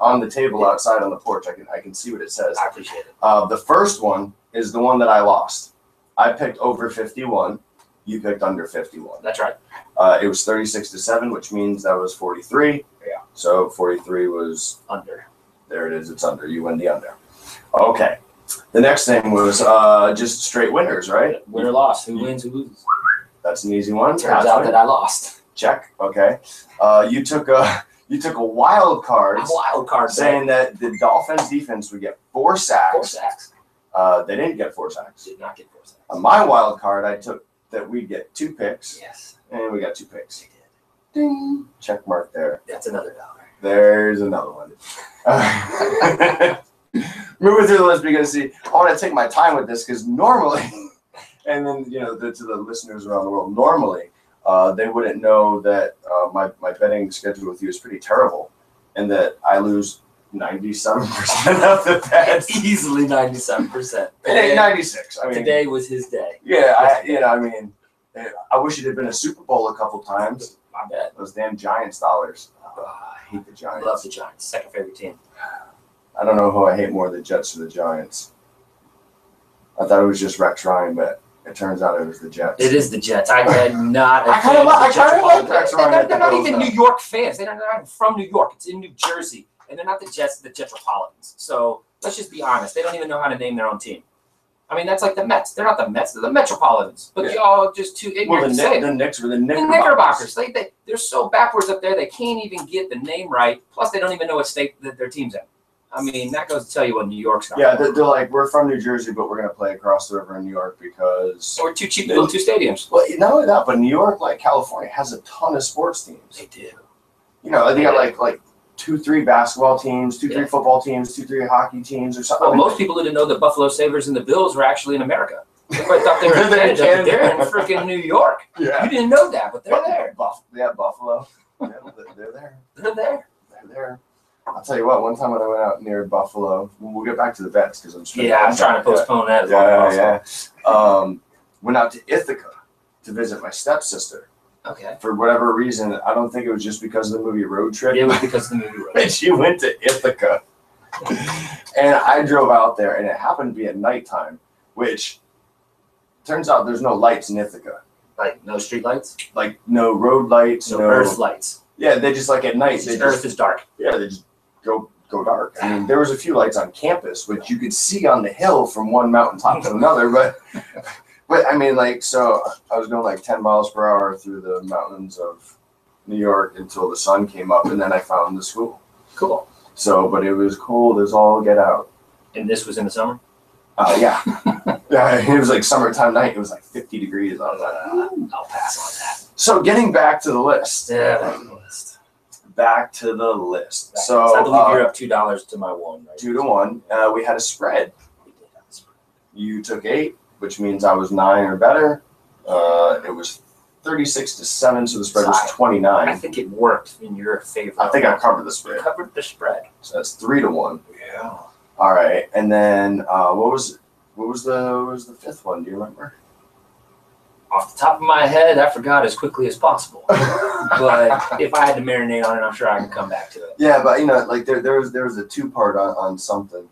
on the table outside on the porch. I can see what it says. I appreciate it. The first one is the one that I lost. I picked over 51. You picked under 51. That's right. It was 36-7, which means that was 43. Yeah. So 43 was under. There it is. It's under. You win the under. Okay. The next thing was just straight winners, right? Winner loss. Who wins? Who loses? That's an easy one. Turns out that I lost. Check. Okay. You took a wild card. Saying that the Dolphins defense would get 4 sacks. 4 sacks. They didn't get 4 sacks. Did not get 4 sacks. On my wild card, I took that we'd get 2 picks. Yes. And we got 2 picks. We did. Ding. Check mark there. That's another $1. There's another one. Moving through the list because, see, I want to take my time with this because normally, and then, to the listeners around the world, normally they wouldn't know that my betting schedule with you is pretty terrible and that I lose 97% of the bets. Easily 97%. 96. I mean, today was his day. Yeah, I wish it had been a Super Bowl a couple times. I bet. Those damn Giants dollars. I hate the Giants. Love the Giants. Second favorite team. I don't know who I hate more, the Jets or the Giants. I thought it was just Rex Ryan, but it turns out it was the Jets. It is the Jets. I am not. I kind of like Rex Ryan. They're not even New York fans. They're not even from New York. It's in New Jersey, and they're not the Jets. The Jetropolitans. So let's just be honest. They don't even know how to name their own team. I mean, that's like the Mets. They're not the Mets. They're the Metropolitans. But y'all just too ignorant to say it. The Knicks were the Knickerbockers. They're so backwards up there. They can't even get the name right. Plus, they don't even know what state that their team's in. I mean, that goes to tell you what New York's not. Yeah, they're like, we're from New Jersey, but we're going to play across the river in New York because... So we're too cheap to build 2 stadiums. Well, not only that, but New York, like California, has a ton of sports teams. They do. They got like 2-3 basketball teams, 2-3 football teams, 2-3 hockey teams or something. Well, most people didn't know the Buffalo Sabres and the Bills were actually in America. Everybody thought they were in Canada, but they're in freaking New York. Yeah. You didn't know that, but they're there. Buffalo. Yeah, they're there. They're there. They're there. I'll tell you what, one time when I went out near Buffalo, we'll get back to the vets because I'm trying to postpone that as well. Went out to Ithaca to visit my stepsister. Okay. For whatever reason, I don't think it was just because of the movie Road Trip. Yeah, it was because of the movie Road Trip. And she went to Ithaca. And I drove out there, and it happened to be at nighttime, which turns out there's no lights in Ithaca. Like no street lights? Like no road lights. No earth lights. Yeah, they just like at night. Earth is dark. Yeah, they just go dark. I mean, there was a few lights on campus, which you could see on the hill from one mountaintop to another, but I mean, like, so I was going like 10 miles per hour through the mountains of New York until the sun came up, and then I found the school. Cool. So, but it was cold as all get out. And this was in the summer? Yeah. Yeah, it was like summertime night. It was like 50 degrees. I was like, I'll pass on that. So getting back to the list. Yeah, back to the list. Back to the list. So I believe you're up $2 to my 1, right? 2-1. We had a spread. We did have a spread. You took 8, which means I was 9 or better. It was 36-7, so the spread was 29. I think it worked in your favor. I think I covered the spread. You covered the spread. So that's 3-1. Yeah. All right, and then what was the 5th one? Do you remember? Off the top of my head, I forgot as quickly as possible. But if I had to marinate on it, I'm sure I can come back to it. Yeah, but like there was a 2-part on something.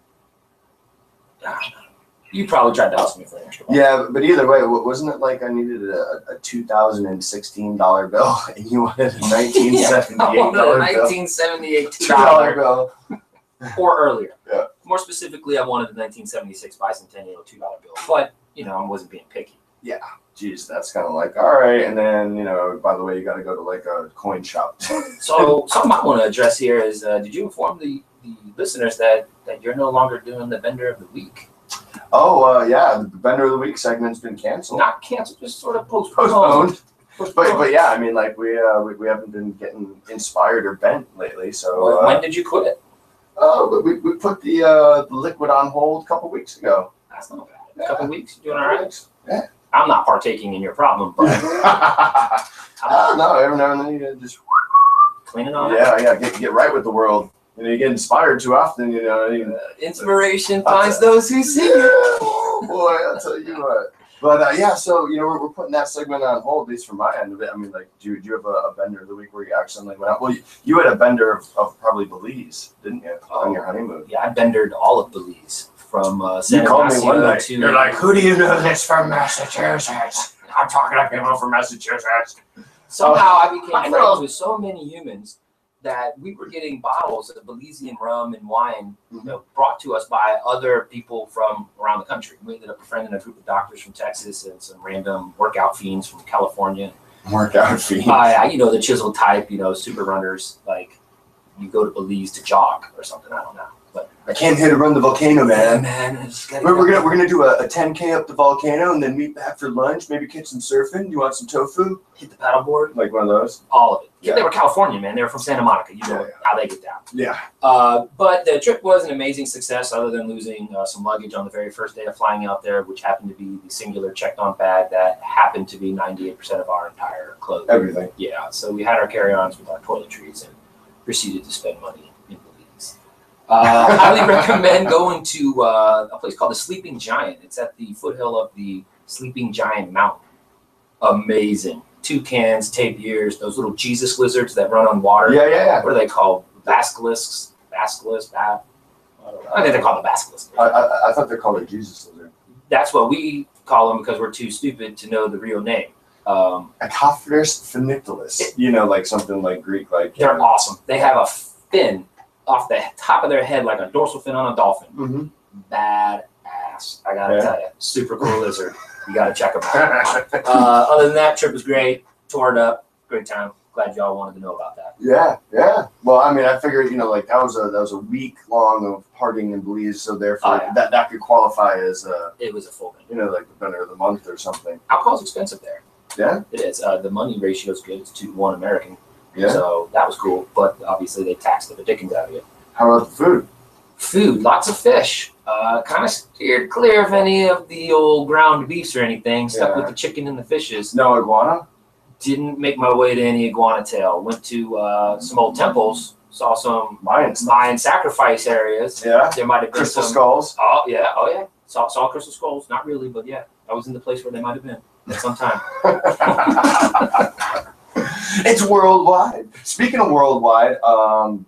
You probably tried to ask me for an extra one. Yeah, but either way, wasn't it like I needed a $2016 bill and you wanted a $1978 bill? 1978 $2 bill. Or earlier. Yeah. More specifically, I wanted the 1976 bicentennial $2 bill. But, I wasn't being picky. Yeah. Geez, that's kind of like, all right. And then, by the way, you got to go to like a coin shop. So something I want to address here is, did you inform the listeners that you're no longer doing the Vendor of the Week? Oh, yeah. The Vendor of the Week segment's been canceled. Not canceled, just sort of postponed. But yeah, I mean, like we haven't been getting inspired or bent lately. So when did you quit it? Oh, we put the liquid on hold a couple weeks ago. That's not bad. A couple weeks, you doing all right? Yeah. I'm not partaking in your problem, but no, every now and then you just clean it on. Yeah, get right with the world. You get inspired too often. Inspiration finds those who seek it. Oh boy, I'll tell you what. But yeah, so we're putting that segment on hold, at least from my end of it. I mean, like, do you have a bender of the week where you accidentally went out? Well, you had a bender of probably Belize, didn't you, on your honeymoon? Yeah, I bendered all of Belize from San You called me one night. to. You're like, who do you know that's from Massachusetts? I'm talking to people from Massachusetts. Somehow I became friends with so many humans that we were getting bottles of Belizean rum and wine, brought to us by other people from around the country. We ended up befriending a group of doctors from Texas and some random workout fiends from California. Workout fiends. The chiseled type, super runners. Like, you go to Belize to jog or something. I don't know. But I can't hit or run the volcano, man. We're gonna do a 10K up the volcano and then meet back for lunch. Maybe catch some surfing. You want some tofu? hit the paddleboard. Like one of those. All of it. Yeah. They were California, man. They were from Santa Monica. You know how they get down. Yeah. But the trip was an amazing success, other than losing some luggage on the very first day of flying out there, which happened to be the singular checked-on bag that happened to be 98% of our entire clothing. Everything. Yeah. So we had our carry-ons with our toiletries and proceeded to spend money in Belize. Highly recommend going to a place called the Sleeping Giant. It's at the foothill of the Sleeping Giant Mountain. Amazing. Toucans, tapirs, those little Jesus lizards that run on water. Yeah. What are they called? Basilisks? I think they're called the basilisks. I thought they called it Jesus lizard. That's what we call them because we're too stupid to know the real name. Acopherus phonictolus. Like something like Greek. They're awesome. They have a fin off the top of their head like a dorsal fin on a dolphin. Mm-hmm. Badass. I gotta tell you. Super cool lizard. You gotta check them out. Other than that, trip was great. Tore it up. Great time. Glad y'all wanted to know about that. Yeah. Well, I mean, I figured, that was a week long of partying in Belize, so therefore that could qualify as it was a full day. like the bender of the month or something. Alcohol's expensive there. Yeah. It is. The money ratio is good. It's 2-to-1 American. Yeah. So that was cool, but obviously they taxed the dickens out of you. How about the food? Food, lots of fish. Kind of steered clear of any of the old ground beefs or anything. Stuck with the chicken and the fishes. No iguana? Didn't make my way to any iguana tail. Went to some old temples. Saw some Mayan sacrifice areas. Yeah. There might have been crystal some skulls. Oh yeah. Saw crystal skulls. Not really, but yeah, I was in the place where they might have been at some time. It's worldwide. Speaking of worldwide,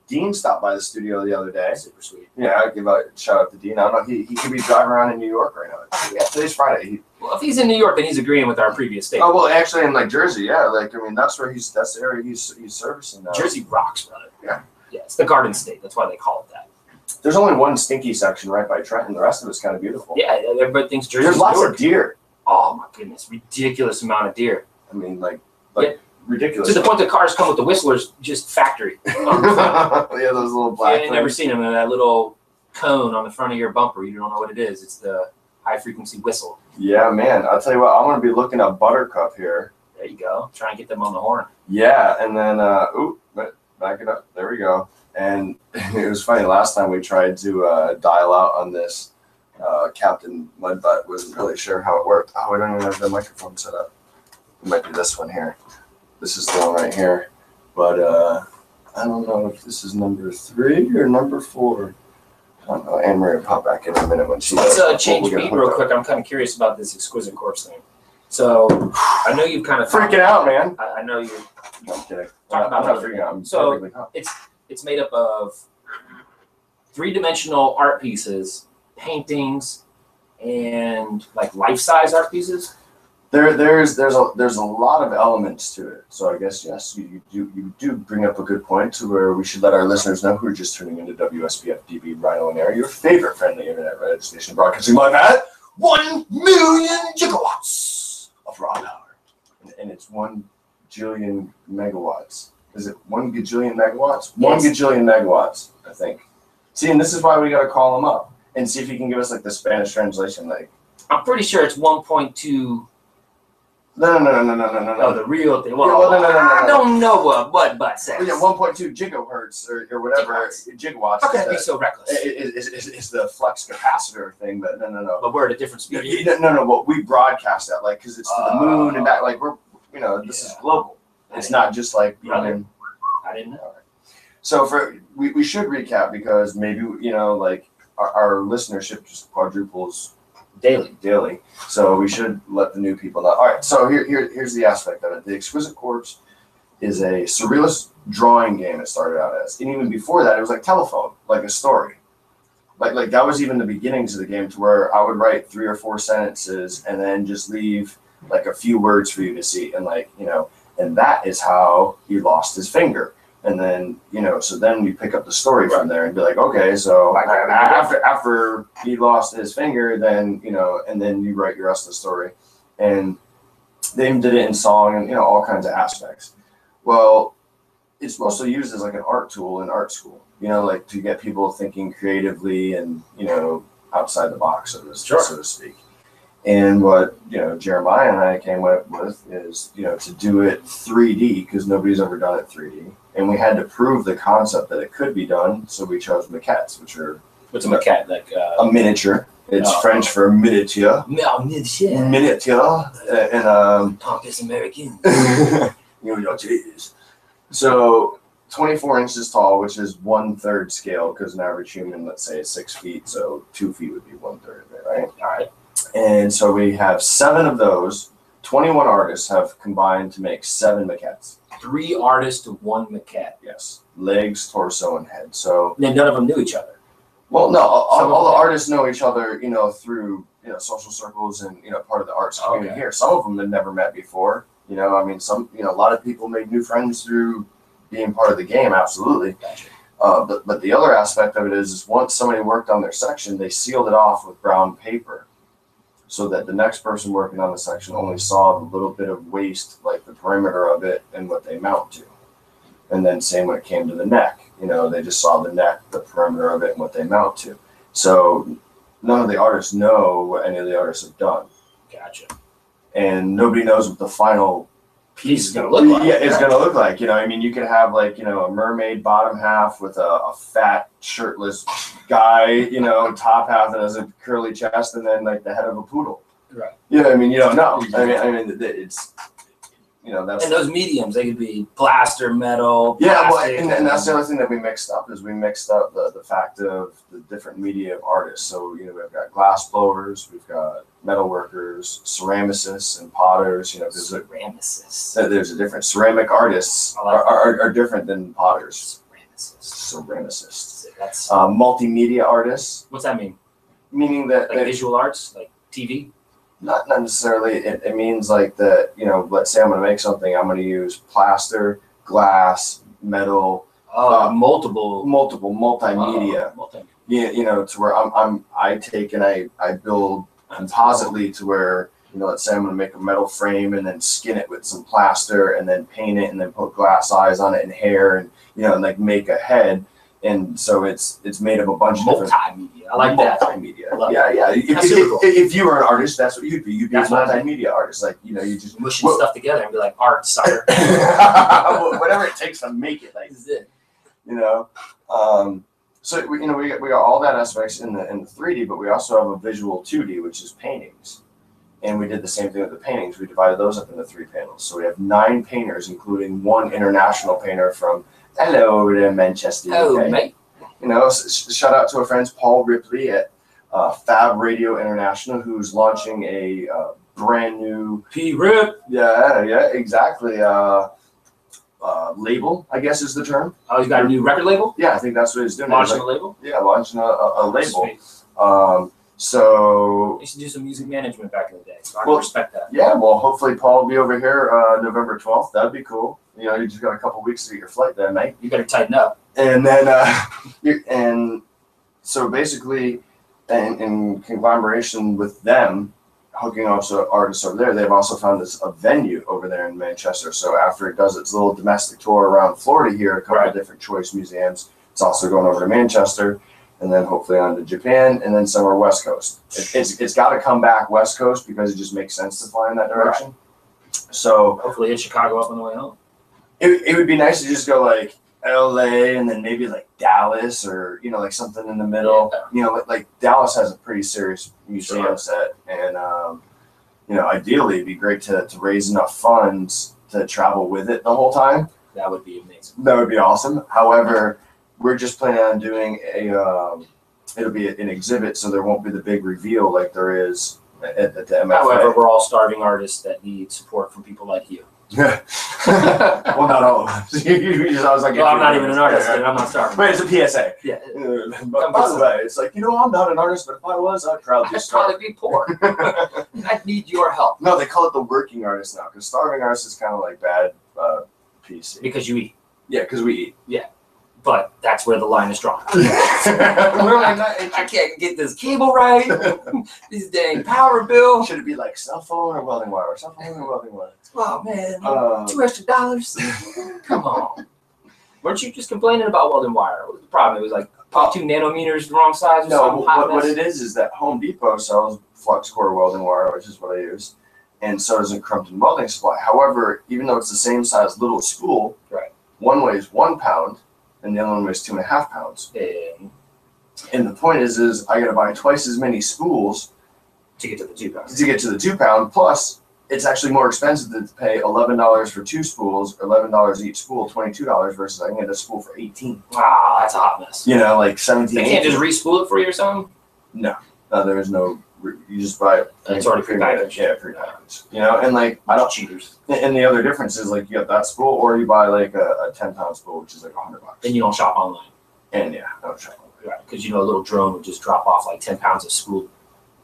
Dean stopped by the studio the other day. Super sweet. Yeah, I'll give a shout out to Dean. I don't know, he could be driving around in New York right now. Yeah, today's Friday. Well, if he's in New York, then he's agreeing with our previous statement. Oh well, actually in Jersey, yeah. That's the area he's servicing now. Jersey rocks, brother. Yeah. Yeah, it's the Garden State. That's why they call it that. There's only one stinky section right by Trenton. The rest of it's kind of beautiful. Yeah, everybody thinks Jersey's There's lots New York. of deer. Oh my goodness, ridiculous amount of deer. I mean, ridiculous. To the point that cars come with the whistlers, just factory. Yeah, those little black. I've never seen them. That little cone on the front of your bumper. You don't know what it is. It's the high frequency whistle. Yeah, man. I'll tell you what. I'm gonna be looking at Buttercup here. There you go. Try and get them on the horn. Yeah, and then back it up. There we go. And it was funny. Last time we tried to dial out on this, Captain Mudbutt wasn't really sure how it worked. Oh, we don't even have the microphone set up. It might be this one here. This is the one right here. But I don't know if this is number 3 or number 4. I don't know. Anne Marie will pop back in a minute when she does. Let's change beat real quick. I'm kind of curious about this Exquisite Corpse thing. So I know you've kind of freaking out, man. I know you're. No, I'm kidding. I'm not freaking out. So it's made up of 3-dimensional art pieces, paintings, and like life-size art pieces. There's a lot of elements to it. So I guess yes, you do bring up a good point to where we should let our listeners know who are just tuning into WSPF-DB Rhino On Air, your favorite friendly internet radio station broadcasting live at 1 million gigawatts of raw power, and it's 1 jillion megawatts. Is it 1 gajillion megawatts? 1 gajillion megawatts, I think. See, and this is why we got to call him up and see if he can give us the Spanish translation. I'm pretty sure it's 1.2. No. Oh, the real thing. Well, no. I don't know what Butt says. Yeah, 1.2 gigahertz or whatever. Gigawatts. How can it be so reckless? It's the flux capacitor thing, but no. But we're at a different speed. No. Well, we broadcast that because it's to the moon and back. We're this is global. It's not just I didn't know. So we should recap because maybe our listenership just quadruples Daily. So we should let the new people know. All right. So here's the aspect of it. The Exquisite Corpse is a surrealist drawing game. It started out as, and even before that, it was like telephone, like a story. Like that was even the beginnings of the game, to where I would write 3 or 4 sentences and then just leave like a few words for you to see, and and that is how he lost his finger. And then so then you pick up the story from there and be like, okay, so after he lost his finger, then and then you write your rest of the story, and they even did it in song and all kinds of aspects. Well, it's mostly used as like an art tool in art school, like to get people thinking creatively and, outside the box, so to speak. And what, Jeremiah and I came up with is, to do it 3D, because nobody's ever done it 3D. And we had to prove the concept that it could be done. So we chose maquettes, which are... What's a maquette? Like a miniature. It's French for miniature. Miniature. And Pompous American. Jeez. So 24 inches tall, which is 1/3 scale, because an average human, let's say, is 6 feet, so 2 feet would be 1/3 of it, right? All right. And so we have 7 of those. 21 artists have combined to make 7 maquettes. 3 artists to 1 maquette. Yes, legs, torso, and head. So and then none of them knew each other. Well, no, all the artists know each other, through social circles and part of the arts community here. Some of them had never met before. Some a lot of people made new friends through being part of the game. Absolutely. Gotcha. But the other aspect of it is once somebody worked on their section, they sealed it off with brown paper, so that the next person working on the section only saw the little bit of waste, like the perimeter of it and what they mount to. And then same when it came to the neck, they just saw the neck, the perimeter of it, and what they mount to. So none of the artists know what any of the artists have done. Gotcha. And nobody knows what the final piece is going to look like. Yeah, it's going to look like. You could have like, a mermaid bottom half with a fat, shirtless guy, top half that has a curly chest, and then like the head of a poodle. Right. You don't know. It's, that's... And those mediums, they could be plaster, metal, yeah, plastic, and that's the other thing that we mixed up, is we mixed up the fact of the different media of artists. So, we've got glass blowers, we've got metal workers, ceramicists, and potters. Ceramicists. There's a different... Ceramic artists are different than potters. Ceramicists. That's multimedia artists. What's that mean? Meaning that... Like visual arts? Like TV? Not necessarily. It means like that, let's say I'm going to make something, I'm going to use plaster, glass, metal, multimedia. To where I take and I build compositely to where, let's say I'm going to make a metal frame and then skin it with some plaster and then paint it and then put glass eyes on it and hair and, and like make a head. And so it's made of a bunch of different multimedia. I like that. Multimedia. Yeah. If you were an artist, that's what you'd be. You'd be a multimedia artist. Like, you just mushing stuff together and be like, art, sire. Whatever it takes to make it. Like, so we got all that aspects in the 3D, but we also have a visual 2D, which is paintings. And we did the same thing with the paintings. We divided those up into 3 panels. So we have 9 painters, including 1 international painter from hello to Manchester. Oh, mate. Shout out to our friends Paul Ripley at Fab Radio International, who's launching a brand new P-Rip. Yeah, exactly. Label, I guess is the term. Oh, he's got a new record label? Yeah, I think that's what he's doing. Launching a label? Yeah, launching a label. Sweet. So I used to do some music management back in the day, so I respect that. Yeah, well, hopefully Paul will be over here November 12th. That'd be cool. You just got a couple weeks to get your flight then, mate. You better tighten up. And then, and so basically, in conglomeration with them, hooking also artists over there, they've also found a venue over there in Manchester. So after it does its little domestic tour around Florida here, a couple of different choice museums, it's also going over to Manchester. And then hopefully on to Japan, and then somewhere West Coast. It's got to come back West Coast because it just makes sense to fly in that direction. Right. So hopefully it's Chicago up on the way home. It would be nice to just go like LA and then maybe like Dallas or like something in the middle. Yeah. Like Dallas has a pretty serious museum set, and ideally it'd be great to raise enough funds to travel with it the whole time. That would be amazing. That would be awesome. However, we're just planning on doing a it'll be an exhibit, so there won't be the big reveal like there is at the MFA. However, we're all starving artists that need support from people like you. Well, not all of us. You just always like. Well, I'm not even an artist, and I'm not starving. But it's a PSA. Yeah. But by the way, it's like, I'm not an artist, but if I was, I'd I'd probably be poor. I'd need your help. No, they call it the working artist now, because starving artist is kind of like bad PC. Because you eat. Yeah, because we eat. Yeah. But that's where the line is drawn. I can't get this cable right. This dang power bill. Should it be like cell phone or welding wire? Cell phone or welding wire? Oh man, $2 extra. Come on. Weren't you just complaining about welding wire? What was the problem? It was like 2 nanometers the wrong size or something? No, what it is that Home Depot sells flux core welding wire, which is what I use, and so does a Crumpton welding supply. However, even though it's the same size little spool, right, one weighs 1 pound and the other one weighs 2.5 pounds. And the point is I got to buy twice as many spools to get to the 2 pounds. To get to the 2 pound. Plus, it's actually more expensive to pay $11 for 2 spools, $11 each spool, $22 versus I can get a spool for $18. Wow, that's a hot mess. Like 17. They can't just re-spool it for you or something? No, there is no. You just buy it. It's already pre-packaged. Yeah, pre-packaged. And like I don't cheaters. And the other difference is like you get that spool, or you buy like a 10-pound spool, which is like $100. And you don't shop online. And yeah, I don't shop online. Right, because a little drone would just drop off like 10 pounds of spool.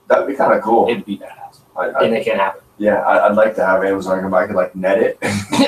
That'd be kind of cool. It'd be badass. And they can't have it. Yeah, I'd like to have Amazon. I could like net it.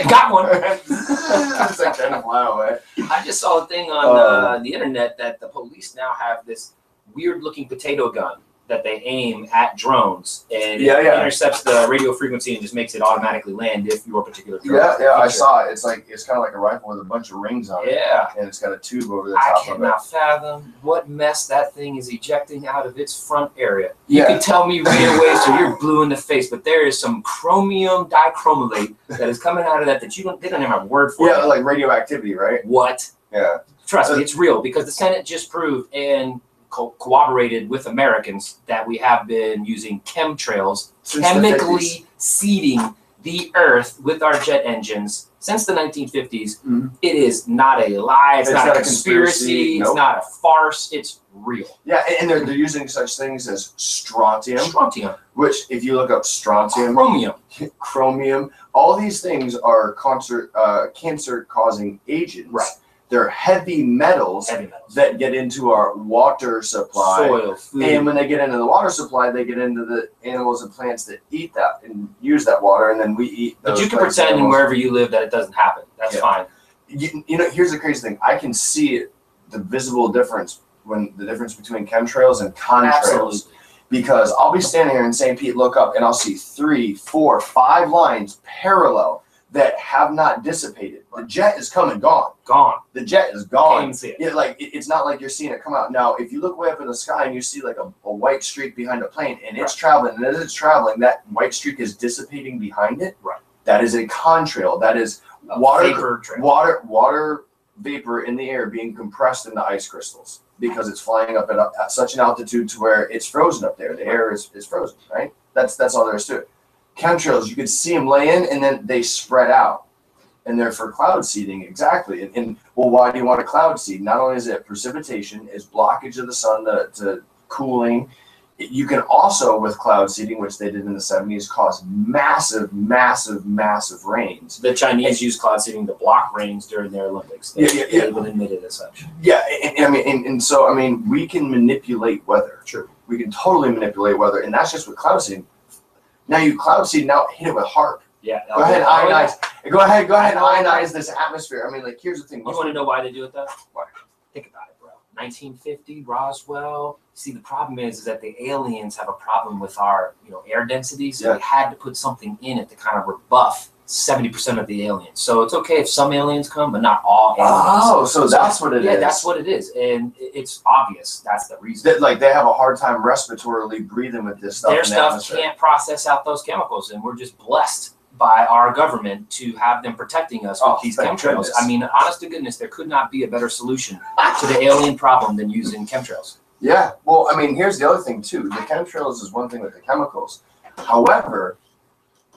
Got one. It's like trying to fly away. I just saw a thing on the internet that the police now have this weird-looking potato gun that they aim at drones, and it intercepts the radio frequency and just makes it automatically land if your particular drone. Yeah, I saw it. It's kind of like a rifle with a bunch of rings on it. Yeah. And it's got a tube over the top of it. I cannot fathom what mess that thing is ejecting out of its front area. You can tell me right away, so you're blue in the face, but there is some chromium dichromolate that is coming out of that they don't even have a word for. Yeah, like radioactivity, right? What? Yeah. Trust me, it's real, because the Senate just proved and cooperated with Americans that we have been using chemtrails, chemically seeding the earth with our jet engines since the 1950s. Mm-hmm. It is not a lie. It's not a conspiracy. Nope. It's not a farce. It's real. Yeah, and they're using such things as strontium. Strontium. Which, if you look up strontium, chromium, all these things are cancer-causing agents. Right. They're heavy metals that get into our water supply. Soil, food. And when they get into the water supply, they get into the animals and plants that eat that and use that water, and then we eat those. But you can pretend wherever you live that it doesn't happen. That's fine. Here's the crazy thing. I can see the visible difference between chemtrails and contrails. Absolutely. Because I'll be standing here in St. Pete, look up, and I'll see 3, 4, 5 lines parallel that have not dissipated. The jet is come and gone. Gone. The jet is gone. Can't even see it. It's not like you're seeing it come out. Now, if you look way up in the sky and you see like a white streak behind a plane, and it's traveling, and as it's traveling, that white streak is dissipating behind it. Right. That is a contrail. That is water vapor in the air being compressed into ice crystals because it's flying up at such an altitude to where it's frozen up there. The air is frozen, right? That's all there is to it. Chemtrails, you could see them lay in, and then they spread out, and they're for cloud seeding. Exactly. And well, why do you want a cloud seed? Not only is it precipitation, it's blockage of the sun to cooling. You can also, with cloud seeding, which they did in the 70s, cause massive, massive, massive rains. The Chinese use cloud seeding to block rains during their Olympics. They even admitted as such. Yeah, so we can manipulate weather. True. We can totally manipulate weather, and that's just with cloud seeding. Now you cloud seed, now hit it with HARP. Yeah. Go ahead, ionize. Go ahead, ionize this atmosphere. Here's the thing. You want to know why they do it though? Why? Think about it, bro. 1950, Roswell. See, the problem is that the aliens have a problem with our, air density. So they had to put something in it to kind of rebuff 70% of the aliens. So it's okay if some aliens come, but not all aliens. Oh, so that's what it is. Yeah, that's what it is. And it's obvious. That's the reason. They have a hard time respiratorily breathing with this stuff. Their stuff can't process out those chemicals. And we're just blessed by our government to have them protecting us with these chemtrails. Goodness. Honest to goodness, there could not be a better solution to the alien problem than using chemtrails. Yeah. Well, here's the other thing, too. The chemtrails is one thing with the chemicals. However,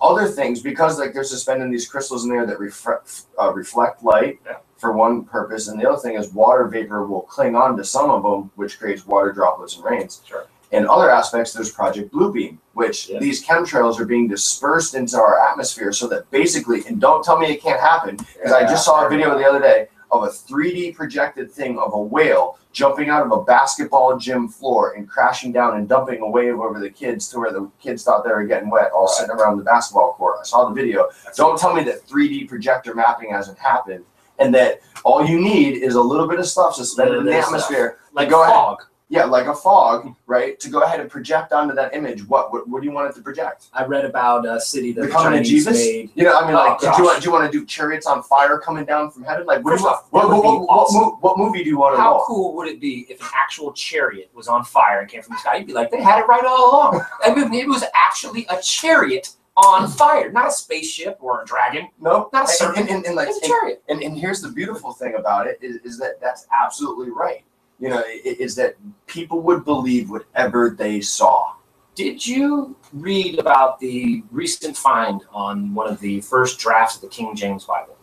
other things, because they're suspending these crystals in there that reflect light for one purpose, and the other thing is water vapor will cling on to some of them, which creates water droplets and rains. Sure. In other aspects, there's Project Bluebeam, which these chemtrails are being dispersed into our atmosphere so that basically, and don't tell me it can't happen, because I just saw a video the other day of a 3D projected thing of a whale jumping out of a basketball gym floor and crashing down and dumping a wave over the kids to where the kids thought they were getting wet, all sitting around the basketball court. I saw the video. Don't tell me that 3D projector mapping hasn't happened and that all you need is a little bit of stuff suspended in the atmosphere. Like fog. Yeah, like a fog, right? To go ahead and project onto that image. What do you want it to project? I read about a city that the Becoming a Chinese Jesus? made. You know, I mean, like, do you want to do chariots on fire coming down from heaven? Like, First off, that would be awesome. what movie do you want to How watch? cool would it be if an actual chariot was on fire and came from the sky? You'd be like, they had it right all along. I mean, it was actually a chariot on fire, not a spaceship or a dragon. No, not a serpent. And like, it's a chariot. And here's the beautiful thing about it is that that's absolutely right. You know, is that people would believe whatever they saw. Did you read about the recent find on one of the first drafts of the King James Bible?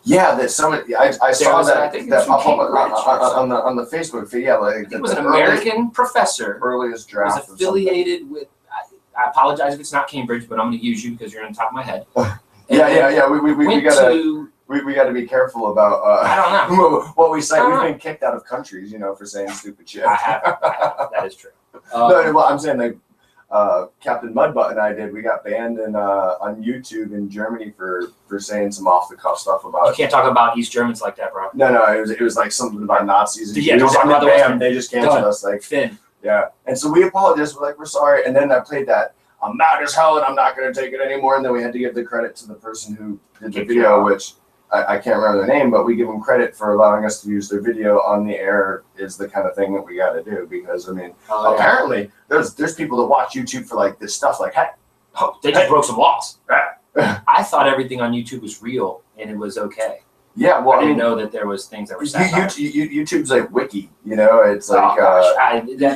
Yeah, that somebody I saw that pop up on the Facebook feed. Yeah, like it was an American professor. Earliest draft. Was affiliated with. I apologize if it's not Cambridge, but I'm going to use you because you're on top of my head. Yeah. We got to be careful about I don't know what we say. We've been kicked out of countries, you know, for saying stupid shit. I have. That is true. No, well, I'm saying like Captain Mudbutt and I did. We got banned on YouTube in Germany for saying some off the cuff stuff about. You can't talk about East Germans like that, bro. No, it was like something about Nazis. Yeah, don't talk about the Western. They just canceled us like Finn. Yeah, and so we apologized. We're like, we're sorry. And then I played that. I'm mad as hell, and I'm not going to take it anymore. And then we had to give the credit to the person who did the video, which I can't remember their name, but we give them credit for allowing us to use their video on the air. Is the kind of thing that we got to do because I mean, apparently there's people that watch YouTube for like this stuff. Like, hey, they just broke some laws. I thought everything on YouTube was real and it was okay. Yeah, well, I didn't know that there was things that were YouTube's like wiki, you know. It's like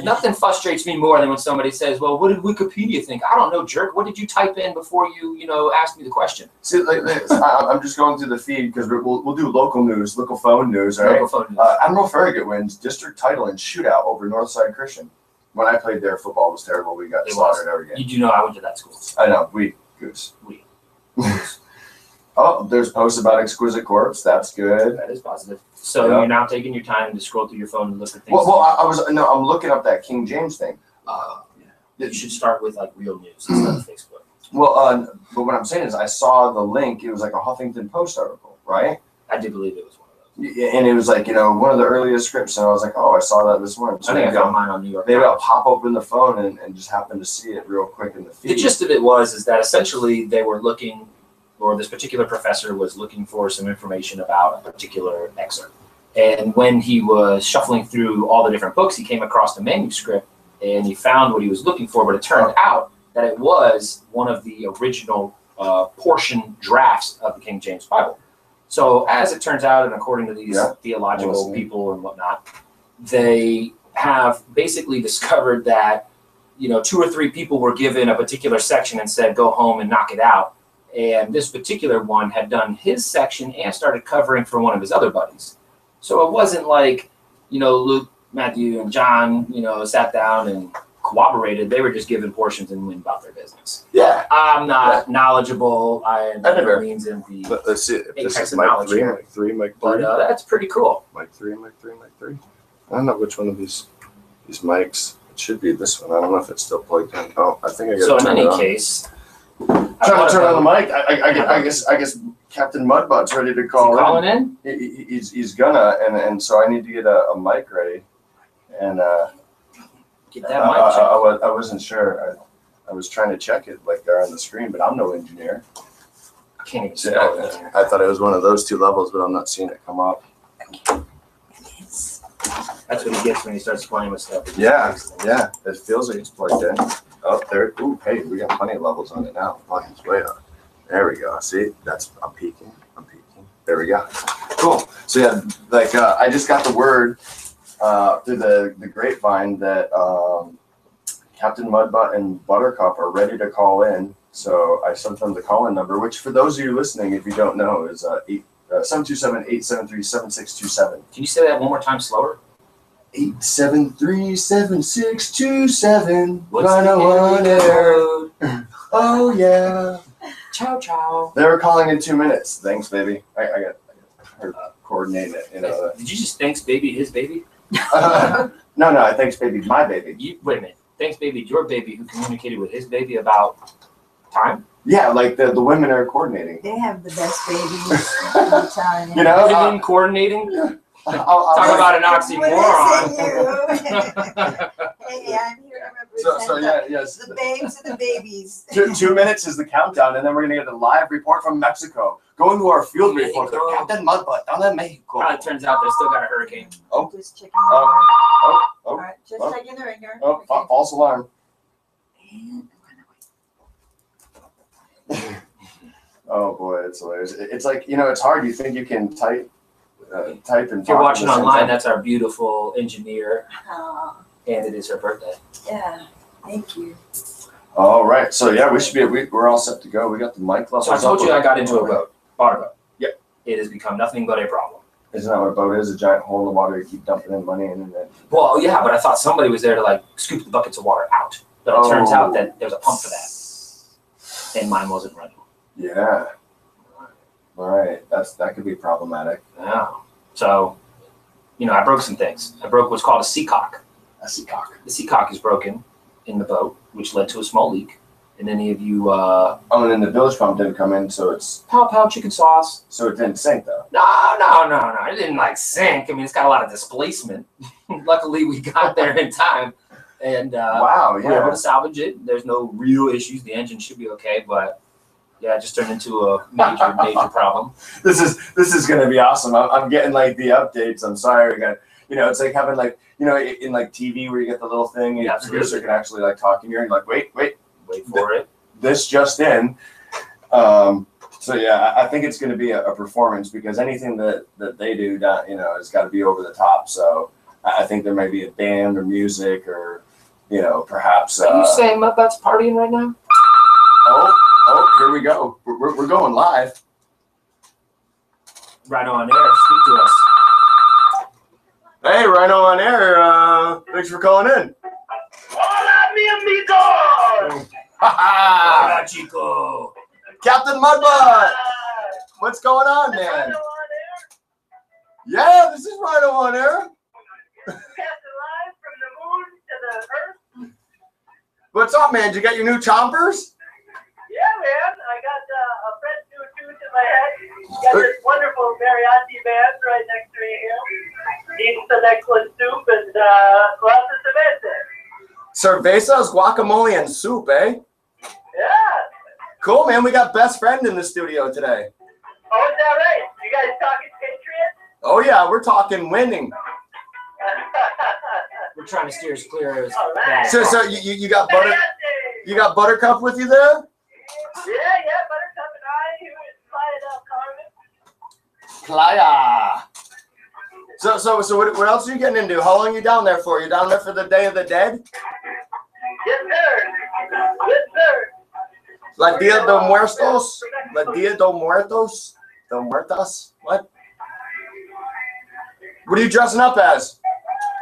nothing frustrates me more than when somebody says, "Well, what did Wikipedia think?" I don't know, jerk. What did you type in before you asked me the question? See, like I'm just going through the feed because we'll do local news, local phone news. Right? Local phone news. Admiral Farragut wins district title in shootout over Northside Christian. When I played there, football was terrible. We got slaughtered every game. You do know I went to that school. I know. Goose. Oh, there's posts about Exquisite Corpse. That's good. That is positive. So you're now taking your time to scroll through your phone and look at things. Well, I'm looking up that King James thing. You should start with like real news instead of Facebook. Well, but what I'm saying is I saw the link. It was like a Huffington Post article, right? I do believe it was one of those. And it was like, one of the earliest scripts. And I was like, oh, I saw that this morning. So I think I found mine on New York. Maybe I'll pop open the phone and just happen to see it real quick in the feed. The gist of it is that essentially they were looking, or this particular professor was looking for some information about a particular excerpt. And when he was shuffling through all the different books, he came across the manuscript and he found what he was looking for, but it turned out that it was one of the original portion drafts of the King James Bible. So as it turns out, and according to these theological people and whatnot, they have basically discovered that, 2 or 3 people were given a particular section and said, go home and knock it out. And this particular one had done his section and started covering for one of his other buddies. So it wasn't like, Luke, Matthew, and John, sat down and cooperated. They were just given portions and went about their business. Yeah. I'm not knowledgeable. I never means in the let's see. This is mic 3, mic 3. But that's pretty cool. Mic 3. I don't know which one of these mics. It should be this one. I don't know if it's still plugged in. Oh, I think I got it. So in any case, trying to turn on the mic. I guess Captain Mudbutt's ready to call in. He's gonna, and so I need to get a mic ready, and get that mic. I wasn't sure. I was trying to check it like there on the screen, but I'm no engineer. I can't even spell it. I thought it was one of those 2 levels, but I'm not seeing it come up. That's what he gets when he starts playing with stuff. Yeah. It feels like it's plugged in. Oh, there. Ooh, hey, we got plenty of levels on it now. Volume's way up. There we go. See, I'm peaking. There we go. Cool. So yeah, like I just got the word through the grapevine that Captain Mudbutt and Buttercup are ready to call in. So I sent them the call-in number, which for those of you listening, if you don't know, is 727-873-7627. Can you say that one more time slower? 873-7627. What's Rhino the On area Air. code? Oh yeah. Ciao, ciao. They were calling in 2 minutes. Thanks, baby. I got her coordinating it. You know. Did you just thanks baby his baby? No, I thanks baby my baby. Wait a minute. Thanks baby your baby who communicated with his baby about time? Yeah, like the women are coordinating. They have the best babies all the time. You know, Women coordinating? I'll Talk about an oxymoron. Hey, I'm here to So represent yes. the babes and the babies. 2 minutes is the countdown, and then we're gonna get a live report from Mexico. Going to our field reporter, Mexico. Captain Mudbutt down in Mexico. It turns out they still got a hurricane. Oh. Just checking the ringer. Oh. All right, just checking the ringer. Oh, Okay. false alarm. Oh boy, it's hilarious. It's like, you know, it's hard. You think you can type and If you're talk at watching the same online, time. that's our beautiful engineer, Oh, and it is her birthday. yeah, thank you. All right, so yeah, we're all set to go. We got the mic levels. So I told you I got into a boat, bought a boat. Yep. It has become nothing but a problem. Isn't that what a boat is? A giant hole in the water you keep dumping in money in, and then. Well, yeah, but I thought somebody was there to like scoop the buckets of water out. But it turns out that there's a pump for that, and mine wasn't running. Yeah. All right, that could be problematic. Yeah. So, you know, I broke some things. I broke what's called a seacock. A seacock. The seacock is broken in the boat, which led to a small leak. And any of you, Oh, and then the bilge pump didn't come in, so pow chicken sauce. so it didn't sink though. No. It didn't like sink. I mean, it's got a lot of displacement. Luckily, we got there in time. And Wow, we're able yeah. to salvage it. There's no real issues. The engine should be okay, but yeah, it just turned into a major problem. This is gonna be awesome. I'm getting like the updates. I'm sorry, we got, you know, it's like having like, you know, in like TV where you get the little thing and Yeah, the producer can actually like talk in your ear and you're like, wait, Wait for it. this just in. So yeah, I think it's gonna be a performance because anything that they do, you know, has got to be over the top. So I think there may be a band or music or, you know, perhaps. Are you saying Muppets partying right now? Oh, here we go. We're going live. Rhino On Air, speak to us. Hey, Rhino On Air. Thanks for calling in. Hola, mi amigo! Hola, chico. Captain Mudbutt, what's going on, man? Rhino On Yeah, this is Rhino On Air. Air, passing live from the moon to the earth. What's up, man? Did you get your new chompers? Yeah, man, I got a fresh new tooth in my head. Got this wonderful mariachi band right next to me here. Eating some excellent soup and lots of cerveza. Cervezas, guacamole, and soup, eh? Yeah. Cool, man. We got best friend in the studio today. Oh, is that right? You guys talking Patriots? Oh yeah, we're talking winning. We're trying to steer as clear as All right. So you got butter? Mariachi! You got Buttercup with you there? Yeah, Buttercup and I, who is Playa del Carmen. Playa. So what else are you getting into? How long are you down there for? You down there for the Day of the Dead? Yes, sir. Yes, sir. La Dia de Muertos? La Dia de Muertos? De Muertas? What? What are you dressing up as?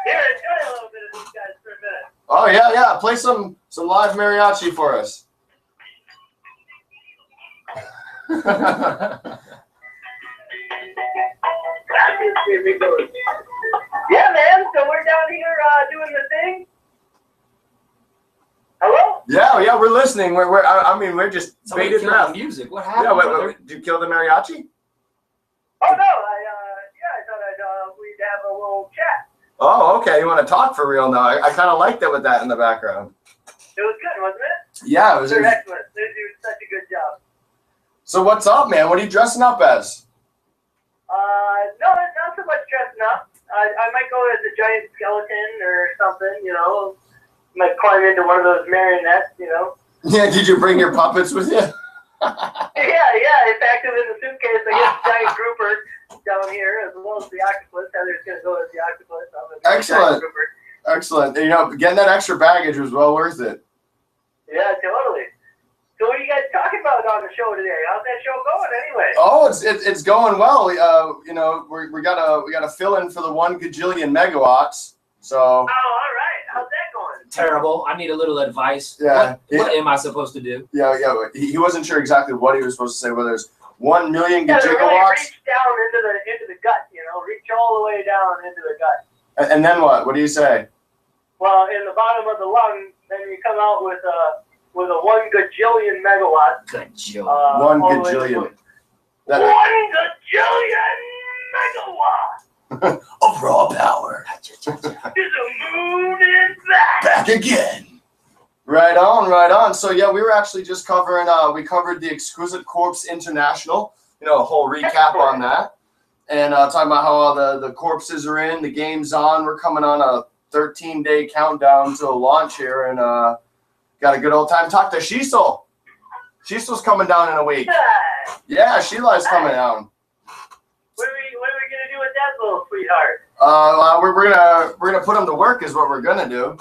Here, enjoy a little bit of these guys for a minute. Oh yeah. Play some live mariachi for us. Yeah, man. So we're down here doing the thing. Hello? Yeah, we're listening. We're just somebody bated killed breath. the music. What happened? Yeah, brother? did you kill the mariachi? Oh no, I thought we'd have a little chat. Oh, okay. You want to talk for real now? I kind of liked it with that in the background. It was good, wasn't it? Yeah, it was. They're excellent. They do such a good job. So what's up, man? What are you dressing up as? No, not so much dressing up. I might go as a giant skeleton or something, you know. Might climb into one of those marionettes, you know. Yeah, did you bring your puppets with you? Yeah. I packed them in the suitcase. I got a giant grouper down here as well as the octopus. Heather's going to go as the octopus. Excellent. Excellent. You know, getting that extra baggage was well worth it. Yeah, totally. So what are you guys talking about on the show today. How's that show going anyway? Oh, it's going well. You know, we gotta fill in for the 1 gajillion megawatts. So. Oh, all right. How's that going? Terrible. I need a little advice. Yeah. What am I supposed to do? Yeah. He wasn't sure exactly what he was supposed to say. Whether it's 1 million Yeah, really gigawatts. reach down into the gut. You know, reach all the way down into the gut. And then what? What do you say? Well, in the bottom of the lung, then you come out with a 1 gajillion megawatt. Gajillion. 1 all the way to gajillion. 1 gajillion megawatt. Of raw power. To the moon and back. Back again. Right on. So yeah, we were actually just covering. We covered the Exquisite Corpse International. You know, a whole recap on that, and talking about how all the corpses are in, the game's on. We're coming on a 13-day countdown to a launch here, and got a good old time. Talk to Cecil. Cecil's coming down in a week. Yeah, Sheila's coming down. What are we gonna do with that little sweetheart? We're gonna put him to work is what we're gonna do.